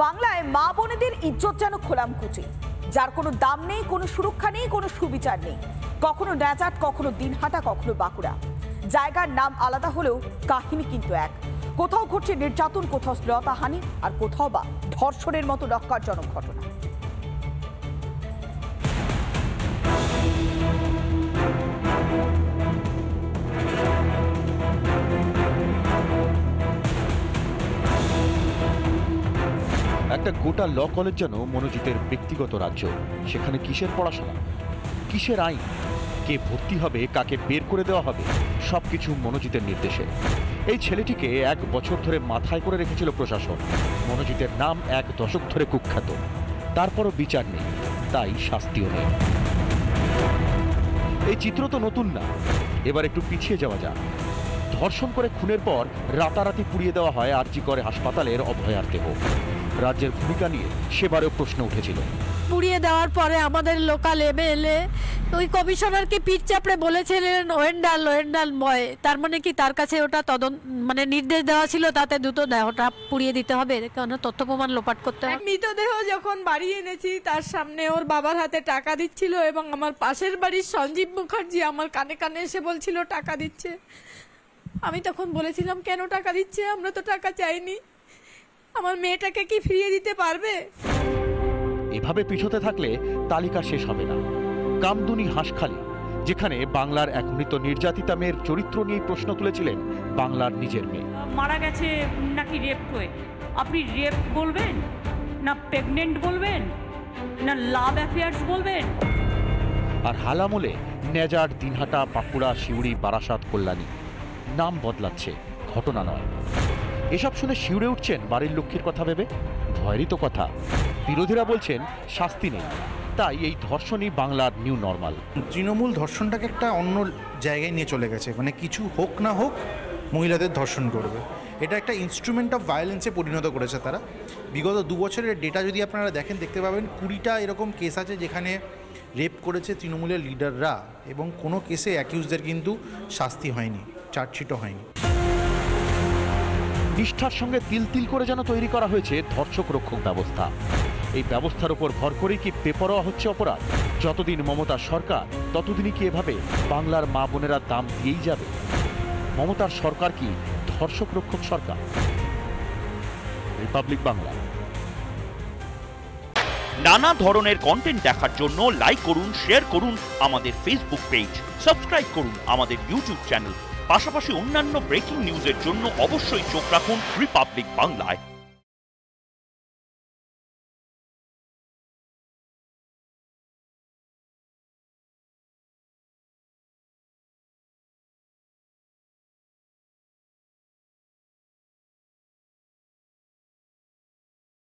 বাংলায় মা বোনেদের ইজ্জত যেন খোলামকুচি, যার কোনো দাম নেই, কোনো সুরক্ষা নেই, কোনো সুবিচার নেই। কখনো ন্যাজাট, কখনো দিনহাটা, কখনো বাঁকুড়া। জায়গার নাম আলাদা হলেও কাহিনী কিন্তু এক। কোথাও ঘটছে নির্যাতন, কোথাও শ্লীলতাহানি, আর কোথাও বা ধর্ষণের মতো ন্যক্কারজনক ঘটনা। একটা গোটা ল কলেজ যেন মনোজিতের ব্যক্তিগত রাজ্য। সেখানে কিসের পড়াশোনা, কিসের আইন, কে ভর্তি হবে, কাকে বের করে দেওয়া হবে, সবকিছু মনোজিতের নির্দেশে। এই ছেলেটিকে 1 বছর ধরে মাথায় করে রেখেছিল প্রশাসন। মনোজিতের নাম 1 দশক ধরে কুখ্যাত, তারপরও বিচার নেই, তাই শাস্তিও নেই। এই চিত্র তো নতুন না, এবার একটু পিছিয়ে যাওয়া যাক। ধর্ষণ করে খুনের পর রাতারাতি পুড়িয়ে দেওয়া হয় আরজি করে হাসপাতালের অভয়ার দেহ। রাজ্যের ভূমিকা নিয়ে সেবারেও প্রশ্ন উঠেছিল। পুড়িয়ে দেওয়ার পরে আমাদের লোকাল এমএলএ ওই কমিশনারকে পিঠ চাপড়ে বলেছিলেন ওয়েন্ডাল ময়, তার মানে কি তার কাছে ওটা মানে নির্দেশ দেওয়া ছিল তাতে দ্রুত দেহটা পুড়িয়ে দিতে হবে, কারণ তথ্য প্রমাণ লোপাট করতে হবে। মৃতদেহ যখন বাড়ি এনেছি তার সামনে ওর বাবার হাতে টাকা দিচ্ছিল, এবং আমার পাশের বাড়ির সঞ্জীব মুখার্জি আমার কানে কানে এসে বলছিল টাকা দিচ্ছে। আমি তখন বলেছিলাম কেন টাকা দিচ্ছে, আমরা তো টাকা চাইনি, আমার মেয়েটাকে কি ফিরিয়ে দিতে পারবে? এভাবে পিছোতে থাকলে তালিকা শেষ হবে না। কামদুনি হাঁসখালি, যেখানে বাংলার এক মৃত নির্যাতিতা মেয়ের চরিত্র নিয়ে প্রশ্ন তুলেছিলেন বাংলার নিজের মেয়ে। মারা গেছে নাকি রেপ হয়ে? আপনি রেপ বলবেন না প্রেগনেন্ট বলবেন না লাভ অ্যাফেয়ার্স বলবেন? আর হালামলে নেজার, দিনহাটা, বাঁকুড়া, শিউড়ি, বারাসাত, কল্যাণী নাম বদলাচ্ছে, ঘটনা নয়। এসব শুনে শিউরে উঠছেন বাড়ির লক্ষ্মীর কথা ভেবে। ভয়েরই তো কথা। বিরোধীরা বলছেন শাস্তি নেই, তাই এই ধর্ষণই বাংলার নিউ নর্মাল। তৃণমূল ধর্ষণটাকে একটা অন্য জায়গায় নিয়ে চলে গেছে, মানে কিছু হোক না হোক মহিলাদের ধর্ষণ করবে, এটা একটা ইনস্ট্রুমেন্ট অফ ভায়োলেন্সে পরিণত করেছে তারা। বিগত 2 বছরের ডেটা যদি আপনারা দেখেন, দেখতে পাবেন 20টা এরকম কেস আছে যেখানে রেপ করেছে তৃণমূলের লিডাররা, এবং কোনো কেসে অ্যাকিউজদের কিন্তু শাস্তি হয়নি, চার্জশিটও হয়নি। নিষ্ঠার সঙ্গে তিল তিল করে যেন তৈরি করা হয়েছে ধর্ষক রক্ষক ব্যবস্থা। এই ব্যবস্থার উপর ভর করেই কি বেপরোয়া হচ্ছে অপরাধ? যতদিন মমতার সরকার, ততদিনই কি এভাবে বাংলার মা বোনেরা দাম দিয়েই যাবে? মমতার সরকার কি ধর্ষক রক্ষক সরকার? রিপাবলিক বাংলা। নানা ধরনের কন্টেন্ট দেখার জন্য লাইক করুন, শেয়ার করুন আমাদের ফেসবুক পেজ, সাবস্ক্রাইব করুন আমাদের ইউটিউব চ্যানেল। পাশাপাশি অন্যান্য ব্রেকিং নিউজের জন্য অবশ্যই চোখ রাখুন রিপাবলিক বাংলায়।